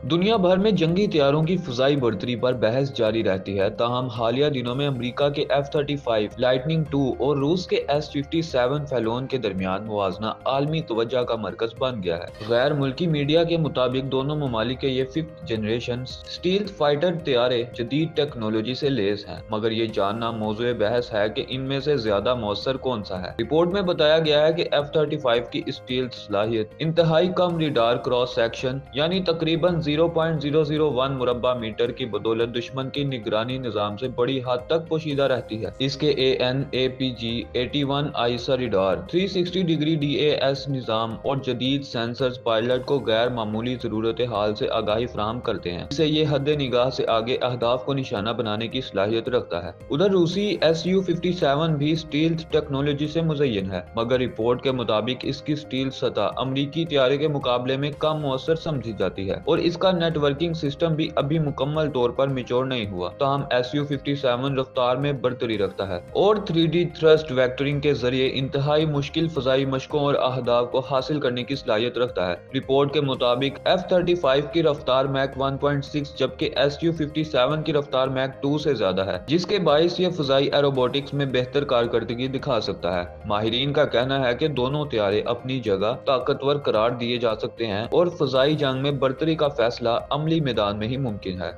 دنیا بھر میں جنگی طیاروں کی فضائی برتری پر بحث جاری رہتی ہے، تاہم حالیہ دنوں میں امریکہ کے F-35 لائٹننگ II اور روس کے S-57 فیلون کے درمیان موازنہ عالمی توجہ کا مرکز بن گیا ہے۔ غیر ملکی میڈیا کے مطابق دونوں ممالک کے یہ 5th جنریشن اسٹیلتھ فائٹر طیارے جدید ٹیکنالوجی سے لیس ہیں، مگر یہ جاننا موضوع بحث ہے کہ ان میں سے زیادہ مؤثر کون سا ہے۔ رپورٹ میں بتایا گیا ہے کہ F-35 کی اسٹیلتھ صلاحیت انتہائی کم ریڈار کراس سیکشن یعنی تقریباً 0.001 مربع میٹر کی بدولت دشمن کی نگرانی نظام سے بڑی حد تک پوشیدہ رہتی ہے۔ اس کے AN/APG-81 آئیسا ریڈار، 360 ڈگری DAS نظام اور جدید سینسرز پائلٹ کو غیر معمولی صورتحال سے آگاہی فراہم کرتے ہیں، جس سے یہ حد نگاہ سے آگے اہداف کو نشانہ بنانے کی صلاحیت رکھتا ہے۔ ادھر روسی Su-57 بھی اسٹیلتھ ٹیکنالوجی سے مزین ہے، مگر رپورٹ کے مطابق اس کی اسٹیلتھ سطح امریکی طیارے کے مقابلے میں کم مؤثر سمجھی جاتی ہے اور اس کا نیٹ ورکنگ سسٹم بھی ابھی مکمل طور پر میچور نہیں ہوا۔ تاہم Su-57 رفتار میں برتری رکھتا ہے اور 3D تھرسٹ ویکٹرنگ کے ذریعے انتہائی مشکل فضائی مشقوں اور اہداف کو حاصل کرنے کی صلاحیت رکھتا ہے۔ رپورٹ کے مطابق F-35 کی رفتار میک 1.6 جبکہ Su-57 کی رفتار میک 2 سے زیادہ ہے، جس کے باعث یہ فضائی ایروبوٹکس میں بہتر کارکردگی دکھا سکتا ہے۔ ماہرین کا کہنا ہے کہ دونوں طیارے اپنی جگہ طاقتور قرار دیے جا سکتے ہیں اور فضائی جنگ میں برتری کا فیصلہ عملی میدان میں ہی ممکن ہے۔